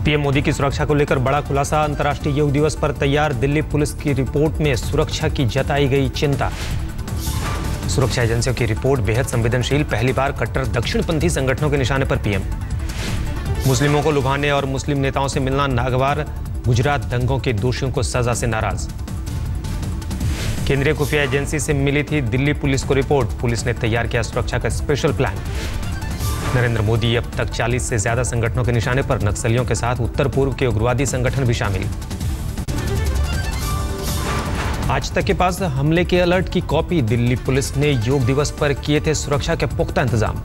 PM Modi की सुरक्षा को लेकर बड़ा खुलासा। अंतर्राष्ट्रीय योग दिवस पर तैयार दिल्ली पुलिस की रिपोर्ट में सुरक्षा की जताई गई चिंता। सुरक्षा एजेंसियों की रिपोर्ट बेहद संवेदनशील, पहली बार कट्टर दक्षिणपंथी संगठनों के निशाने पर पीएम। मुस्लिमों को लुभाने और मुस्लिम नेताओं से मिलना नागवार, गुजरात दंगों के दोषियों को सजा से नाराज। केंद्रीय खुफिया एजेंसी से मिली थी दिल्ली पुलिस को रिपोर्ट, पुलिस ने तैयार किया सुरक्षा का स्पेशल प्लान। नरेंद्र मोदी अब तक 40 से ज्यादा संगठनों के निशाने पर, नक्सलियों के साथ उत्तर पूर्व के उग्रवादी संगठन भी शामिल। आज तक के पास हमले के अलर्ट की कॉपी, दिल्ली पुलिस ने योग दिवस पर किए थे सुरक्षा के पुख्ता इंतजाम।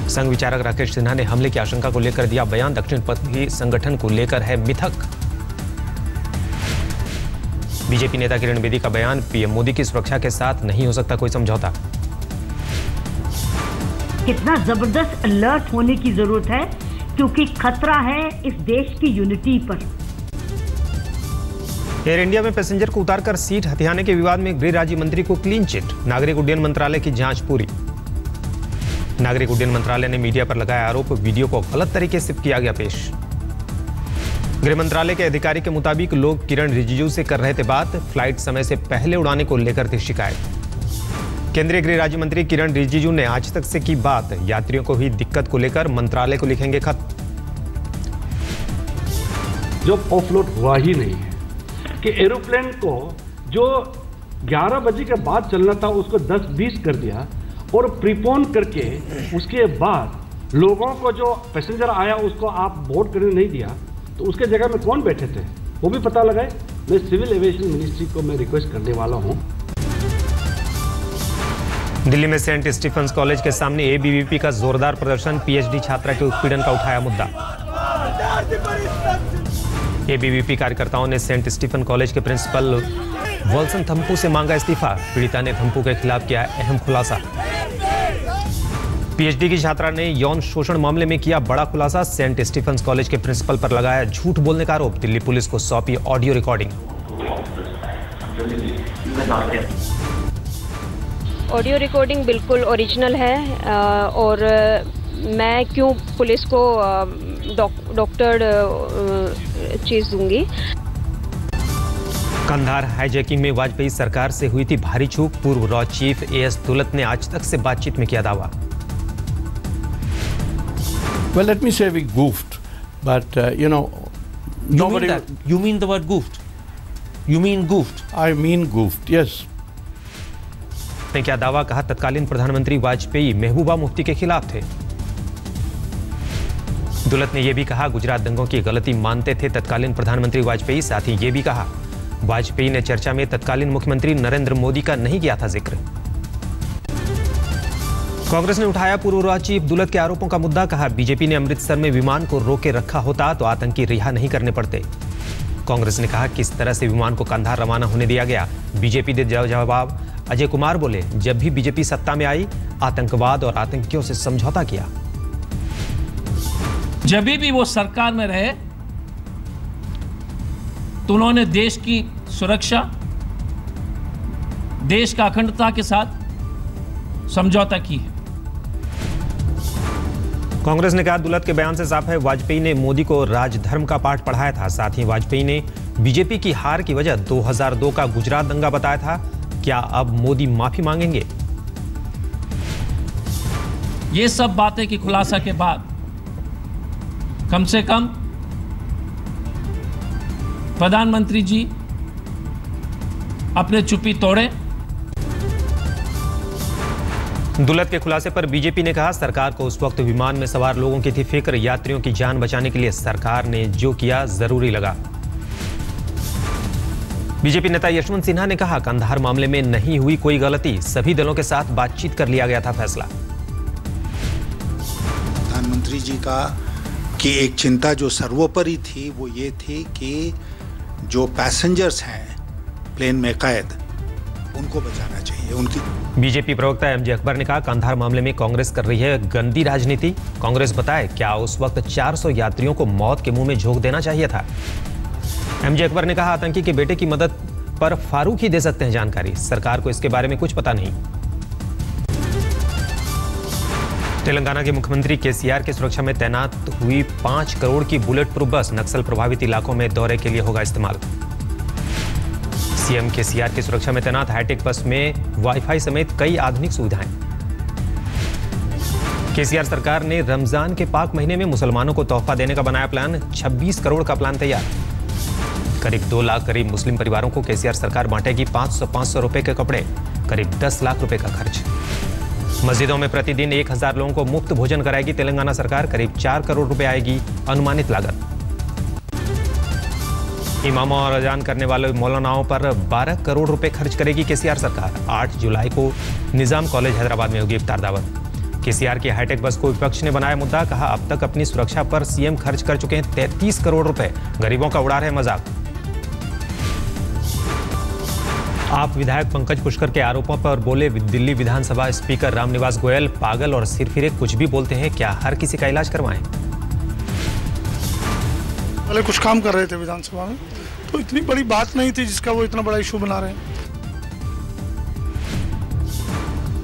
संघ विचारक राकेश सिन्हा ने हमले की आशंका को लेकर दिया बयान, दक्षिणपंथी संगठन को लेकर है मिथक। बीजेपी नेता किरण बेदी का बयान, पीएम मोदी की सुरक्षा के साथ नहीं हो सकता कोई समझौता। कितना जबरदस्त अलर्ट होने की जरूरत है, क्योंकि खतरा है इस देश की यूनिटी पर। एयर इंडिया में पैसेंजर को उतारकर सीट हथियाने के विवाद में गृह राज्य मंत्री को क्लीन चिट, नागरिक उड्डयन मंत्रालय की जांच पूरी। नागरिक उड्डयन मंत्रालय ने मीडिया पर लगाया आरोप, वीडियो को गलत तरीके से किया गया पेश। गृह मंत्रालय के अधिकारी के मुताबिक लोग किरण रिजिजू से कर रहे थे बात, फ्लाइट समय से पहले उड़ाने को लेकर थी शिकायत। केंद्रीय गृह राज्य मंत्री किरण रिजिजू ने आज तक से की बात, यात्रियों को हुई दिक्कत को लेकर मंत्रालय को लिखेंगे खत। जो ऑफलोड हुआ ही नहीं है कि एरोप्लेन को जो 11 बजे के बाद चलना था उसको 10-20 कर दिया और प्रीपोन करके उसके बाद लोगों को जो पैसेंजर आया उसको आप बोर्ड करने नहीं दिया, तो उसके जगह में कौन बैठे थे वो भी पता लगाए। मैं सिविल एविएशन मिनिस्ट्री को मैं रिक्वेस्ट करने वाला हूं। दिल्ली में सेंट स्टीफेंस कॉलेज के सामने एबीवीपी का जोरदार प्रदर्शन, पीएचडी छात्रा के उत्पीड़न का उठाया मुद्दा। एबीवीपी कार्यकर्ताओं ने सेंट स्टीफन कॉलेज के प्रिंसिपल वॉल्सन थम्पू से मांगा इस्तीफा, पीड़िता ने थम्पू के खिलाफ किया अहम खुलासा। पीएचडी की छात्रा ने यौन शोषण मामले में किया बड़ा खुलासा, सेंट स्टीफेंस कॉलेज के प्रिंसिपल पर लगाया झूठ बोलने का आरोप, दिल्ली पुलिस को सौंपी ऑडियो रिकॉर्डिंग। ऑडियो रिकॉर्डिंग बिल्कुल ओरिजिनल है और मैं क्यों पुलिस को डॉक्टर चीज दूंगी। कंधार हाईजैकिंग में वाजपेयी सरकार से हुई थी भारी चूक, पूर्व रॉ चीफ एएस दुलत ने आज तक से बातचीत में किया दावा। Well, let me say we goofed, but nobody. You mean the word goofed? You mean goofed? I mean goofed, yes. ने क्या दावा, कहा तत्कालीन प्रधानमंत्री वाजपेयी महबूबा मुफ्ती के खिलाफ थे। दुलत ने यह भी कहा गुजरात दंगों की गलती मानते थे तत्कालीन प्रधानमंत्री वाजपेयी, साथ ही यह भी कहा वाजपेयी ने चर्चा में तत्कालीन मुख्यमंत्री नरेंद्र मोदी का नहीं किया था जिक्र। कांग्रेस ने उठाया पूर्व रॉ चीफ दुलत के आरोपों का मुद्दा, कहा बीजेपी ने अमृतसर में विमान को रोके रखा होता तो आतंकी रिहा नहीं करने पड़ते। कांग्रेस ने कहा किस तरह से विमान को कंधार रवाना होने दिया गया, बीजेपी दे जवाब। अजय कुमार बोले जब भी बीजेपी सत्ता में आई आतंकवाद और आतंकियों से समझौता किया। जब भी वो सरकार में रहे तो उन्होंने देश की सुरक्षा, देश का अखंडता के साथ समझौता की है। कांग्रेस ने कहा दुलत के बयान से साफ है वाजपेयी ने मोदी को राजधर्म का पाठ पढ़ाया था, साथ ही वाजपेयी ने बीजेपी की हार की वजह 2002 का गुजरात दंगा बताया था। क्या अब मोदी माफी मांगेंगे? ये सब बातें की खुलासा के बाद कम से कम प्रधानमंत्री जी अपने चुप्पी तोड़े। दुलत के खुलासे पर बीजेपी ने कहा सरकार को उस वक्त विमान में सवार लोगों की थी फिक्र, यात्रियों की जान बचाने के लिए सरकार ने जो किया जरूरी लगा। बीजेपी नेता यशवंत सिन्हा ने कहा कंधार मामले में नहीं हुई कोई गलती, सभी दलों के साथ बातचीत कर लिया गया था फैसला। प्रधानमंत्री जी का कि एक चिंता जो सर्वोपरि थी वो ये थी कि जो पैसेंजर्स हैं प्लेन में कैद उनको बचाना चाहिए उनकी। बीजेपी प्रवक्ता एमजे अकबर ने कहा कंधार मामले में कांग्रेस कर रही है गंदी राजनीति, कांग्रेस बताए क्या उस वक्त 400 यात्रियों को मौत के मुंह में झोंक देना चाहिए था। एमजे अकबर ने कहा आतंकी के बेटे की मदद पर फारूक ही दे सकते हैं जानकारी, सरकार को इसके बारे में कुछ पता नहीं। तेलंगाना के मुख्यमंत्री केसीआर की सुरक्षा में तैनात हुई 5 करोड़ की बुलेट प्रूफ बस नक्सल प्रभावित इलाकों में दौरे के लिए होगा इस्तेमाल। सीएम केसीआर की सुरक्षा में तैनात हाईटेक बस में वाईफाई समेत कई आधुनिक सुविधाएं। केसीआर सरकार ने रमजान के पाक महीने में मुसलमानों को तोहफा देने का बनाया प्लान। 26 करोड़ का प्लान तैयार। करीब 2 लाख गरीब मुस्लिम परिवारों को केसीआर सरकार बांटेगी 500 रुपए के कपड़े। करीब 10 लाख रुपए का खर्च। मस्जिदों में प्रतिदिन 1000 लोगों को मुफ्त भोजन कराएगी तेलंगाना सरकार। करीब 4 करोड़ रुपए आएगी अनुमानित लागत। इमामों और अजान करने वाले मौलानाओं पर 12 करोड़ रुपए खर्च करेगी केसीआर सरकार। 8 जुलाई को निजाम कॉलेज हैदराबाद में होगी इफ्तार दावत। केसीआर की हाईटेक बस को विपक्ष ने बनाया मुद्दा। कहा, अब तक अपनी सुरक्षा पर सीएम खर्च कर चुके हैं 33 करोड़ रुपए। गरीबों का उड़ा रहे मजाक। आप विधायक पंकज पुष्कर के आरोपों पर बोले दिल्ली विधानसभा स्पीकर रामनिवास गोयल, पागल और सिरफिरे कुछ भी बोलते हैं, क्या हर किसी का इलाज करवाएं? पहले कुछ काम कर रहे थे विधानसभा में, तो इतनी बड़ी बात नहीं थी जिसका वो इतना बड़ा इशू बना रहे हैं।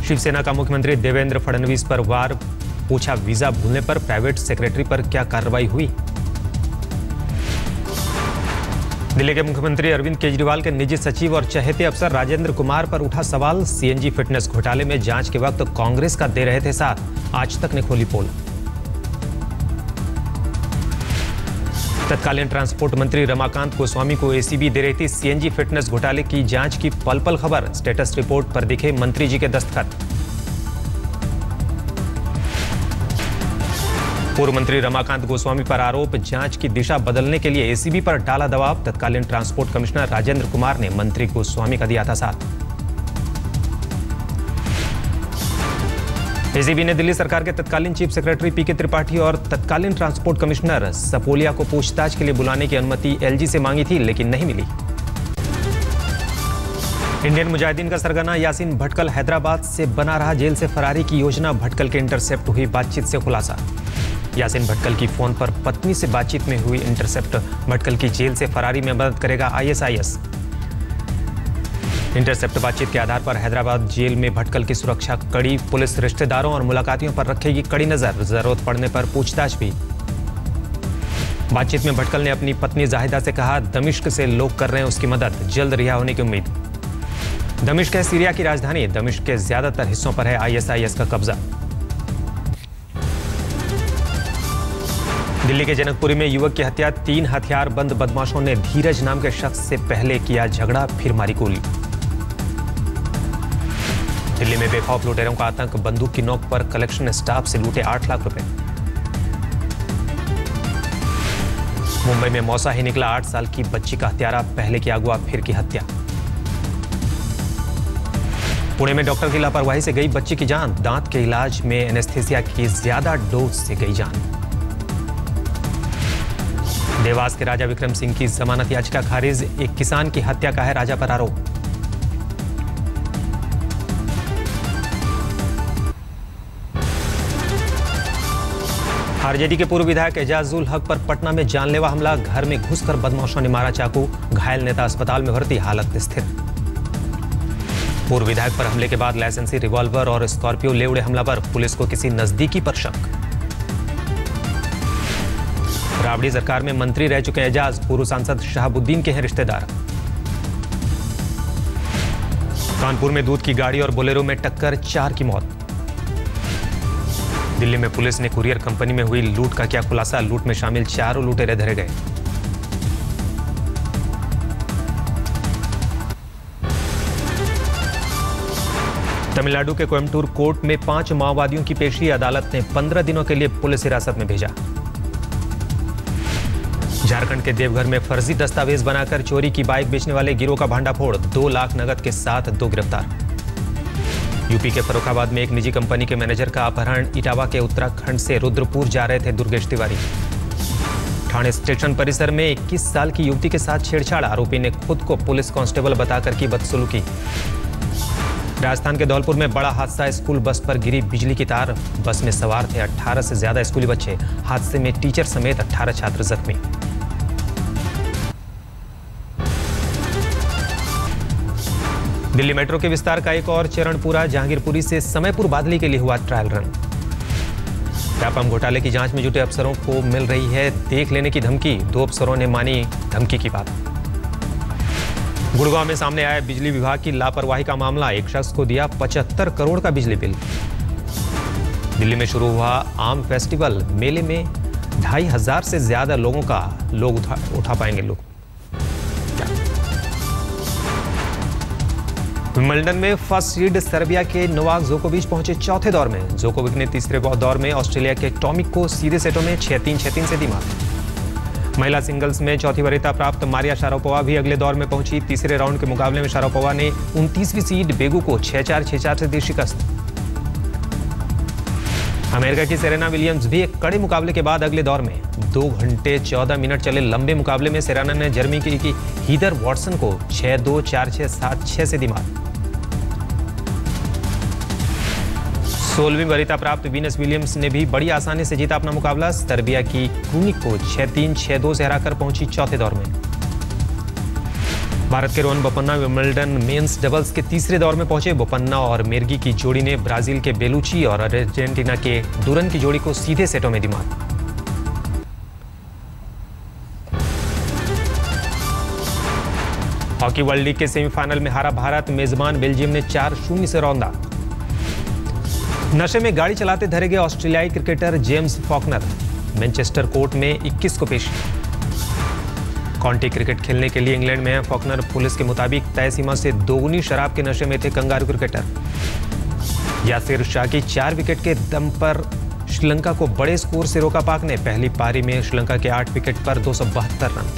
शिवसेना का मुख्यमंत्री देवेंद्र फडणवीस पर वार। पूछा, वीजा भूलने पर प्राइवेट सेक्रेटरी पर क्या कार्रवाई हुई? दिल्ली के मुख्यमंत्री अरविंद केजरीवाल के निजी सचिव और चहेते अफसर राजेंद्र कुमार पर उठा सवाल। सीएनजी फिटनेस घोटाले में जांच के वक्त कांग्रेस का दे रहे थे साथ। आज तक ने खोली पोल। तत्कालीन ट्रांसपोर्ट मंत्री रमाकांत गोस्वामी को एसीबी दे रही थी सीएनजी फिटनेस घोटाले की जांच की पल पल खबर। स्टेटस रिपोर्ट पर दिखे मंत्री जी के दस्तखत। पूर्व मंत्री रमाकांत गोस्वामी पर आरोप। जांच की दिशा बदलने के लिए एसीबी पर डाला दबाव। तत्कालीन ट्रांसपोर्ट कमिश्नर राजेंद्र कुमार ने मंत्री गोस्वामी का दिया था साथ। एसीबी ने दिल्ली सरकार के तत्कालीन चीफ सेक्रेटरी पीके त्रिपाठी और तत्कालीन ट्रांसपोर्ट कमिश्नर सपोलिया को पूछताछ के लिए बुलाने की अनुमति एलजी से मांगी थी, लेकिन नहीं मिली। इंडियन मुजाहिदीन का सरगना यासीन भटकल हैदराबाद से बना रहा जेल से फरारी की योजना। भटकल के इंटरसेप्ट हुई बातचीत से खुलासा। यासीन भटकल की फोन पर पत्नी से बातचीत में हुई इंटरसेप्ट। भटकल की जेल से फरारी में मदद करेगा आईएसआईएस। इंटरसेप्ट बातचीत के आधार पर हैदराबाद जेल में भटकल की सुरक्षा कड़ी। पुलिस रिश्तेदारों और मुलाकातियों पर रखेगी कड़ी नजर। जरूरत पड़ने पर पूछताछ भी। बातचीत में भटकल ने अपनी पत्नी जाहिदा से कहा, दमिश्क से लोग कर रहे हैं उसकी मदद, जल्द रिहा होने की उम्मीद। दमिश्क है सीरिया की राजधानी। दमिश्क के ज्यादातर हिस्सों पर है आईएसआईएस का कब्जा। दिल्ली के जनकपुरी में युवक की हत्या। 3 हथियारबंद बदमाशों ने धीरज नाम के शख्स से पहले किया झगड़ा, फिर मारी गोली। दिल्ली में बेखौफ लुटेरों का आतंक। बंदूक की नोक पर कलेक्शन स्टाफ से लूटे 8 लाख रुपए। मुंबई में मौसा ही निकला। 8 साल की बच्ची का हत्यारा, पहले की अगवा फिर की हत्या। पुणे में डॉक्टर की लापरवाही से गई बच्ची की जान। दांत के इलाज में एनेस्थीसिया की ज्यादा डोज से गई जान। देवास के राजा विक्रम सिंह की जमानत याचिका खारिज। एक किसान की हत्या का है राजा पर आरोप। आरजेडी के पूर्व विधायक एजाजुल हक पर पटना में जानलेवा हमला। घर में घुसकर बदमाशों ने मारा चाकू। घायल नेता अस्पताल में भर्ती, हालत स्थिर। पूर्व विधायक पर हमले के बाद लाइसेंसी रिवॉल्वर और स्कॉर्पियो ले उड़े हमलावर। पुलिस को किसी नजदीकी पर शक। राबड़ी सरकार में मंत्री रह चुके एजाज। पूर्व सांसद शहाबुद्दीन के हैं रिश्तेदार। कानपुर में दूध की गाड़ी और बोलेरो में टक्कर, 4 की मौत। दिल्ली में पुलिस ने कुरियर कंपनी में हुई लूट का किया खुलासा। लूट में शामिल 4 लुटेरे धरे गए। तमिलनाडु के कोयम्बटूर कोर्ट में 5 माओवादियों की पेशी। अदालत ने 15 दिनों के लिए पुलिस हिरासत में भेजा। झारखंड के देवघर में फर्जी दस्तावेज बनाकर चोरी की बाइक बेचने वाले गिरोह का भांडाफोड़। 2 लाख नगद के साथ 2 गिरफ्तार। यूपी के फर्रुखाबाद में एक निजी कंपनी के मैनेजर का अपहरण। इटावा के उत्तराखंड से रुद्रपुर जा रहे थे दुर्गेश तिवारी। थाने स्टेशन परिसर में 21 साल की युवती के साथ छेड़छाड़। आरोपी ने खुद को पुलिस कांस्टेबल बताकर की बदसलूकी। राजस्थान के धौलपुर में बड़ा हादसा। स्कूल बस पर गिरी बिजली की तार। बस में सवार थे 18 से ज्यादा स्कूली बच्चे। हादसे में टीचर समेत 18 छात्र जख्मी। दिल्ली मेट्रो के विस्तार का एक और चरण पूरा। जहांगीरपुरी से समयपुर बादली के लिए हुआ ट्रायल रन। व्यापम घोटाले की जांच में जुटे अफसरों को मिल रही है देख लेने की धमकी। 2 अफसरों ने मानी धमकी की बात। गुड़गांव में सामने आया बिजली विभाग की लापरवाही का मामला। एक शख्स को दिया 75 करोड़ का बिजली बिल। दिल्ली में शुरू हुआ आम फेस्टिवल। मेले में 2500 से ज्यादा लोगों का उठा पाएंगे लोग। विंबलडन में फर्स्ट सीड सर्बिया के नोवाक जोकोविच पहुंचे चौथे दौर में। जोकोविच ने तीसरे दौर में ऑस्ट्रेलिया के टॉमिक को सीधे सेटों में 6-3, 6-3 से दी मात। महिला सिंगल्स में चौथी वरीयता प्राप्त मारिया शारापोवा भी अगले दौर में पहुंची। तीसरे राउंड के मुकाबले में शारापोवा ने 29वीं सीड बेगू को 6-4, 6-4 से दी शिकस्त। अमेरिका की सेरेना विलियम्स भी एक कड़े मुकाबले के बाद अगले दौर में 2 घंटे 14 मिनट चले लंबे मुकाबले में सेरेना ने जर्मनी की हीदर वॉटसन को 6-2, 4-6, 7-6 से दी मात। 16वीं वरीयता प्राप्त वीनस विलियम्स ने भी बड़ी आसानी से जीता अपना मुकाबला। सर्बिया की क्रूनिक को 6-3, 6-2 से हराकर पहुंची चौथे दौर में। भारत के Rohan Bopanna Wimbledon men's doubles के तीसरे दौर में पहुंचे। बोपन्ना और मेर्गी की जोड़ी ने ब्राजील के बेलुची और अर्जेंटीना के डुरन की जोड़ी को सीधे सेटों में दी मात। हॉकी वर्ल्ड लीग के सेमीफाइनल में हारा भारत। मेजबान बेल्जियम ने 4-0 से रौंदा। नशे में गाड़ी चलाते धरे गए ऑस्ट्रेलियाई cricketer James Faulkner. Manchester court में 21 को पेश। काउंटी क्रिकेट खेलने के लिए इंग्लैंड में फॉकनर पुलिस के मुताबिक तय सीमा से दोगुनी शराब के नशे में थे कंगारू क्रिकेटर। यासिर शाह की 4 विकेट के दम पर श्रीलंका को बड़े स्कोर से रोका पाक ने। पहली पारी में श्रीलंका के 8 विकेट पर 272 रन।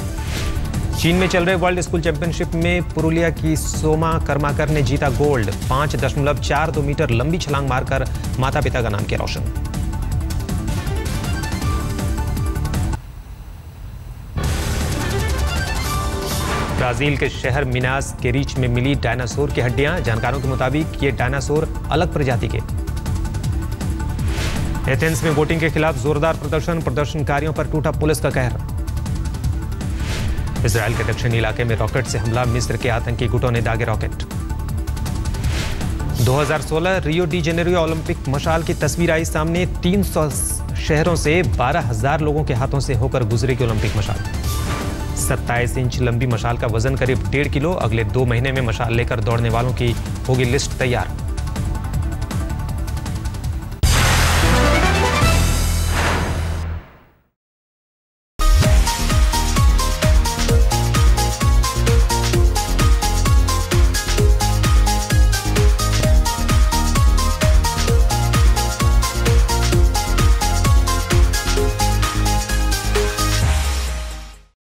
चीन में चल रहे वर्ल्ड स्कूल चैंपियनशिप में पुरुलिया की सोमा कर्माकर ने जीता गोल्ड। 5.42 मीटर लंबी छलांग मारकर माता पिता का नाम किया रोशन। ब्राजील के शहर मिनास के रीच में मिली डायनासोर की हड्डियां। जानकारों के मुताबिक ये डायनासोर अलग प्रजाति के। एथेंस में वोटिंग के खिलाफ जोरदार प्रदर्शनकारियों पर टूटा पुलिस का कहर। इजराइल के दक्षिणी इलाके में रॉकेट से हमला। मिस्र के आतंकी गुटों ने दागे rocket. 2016 Rio de Janeiro Olympic मशाल की तस्वीर आई सामने। 300 शहरों से 12,000 लोगों के हाथों से होकर गुजरेगी ओलंपिक मशाल। 27 इंच लंबी मशाल का वजन करीब 1.5 किलो। अगले 2 महीने में मशाल लेकर दौड़ने वालों की होगी लिस्ट तैयार।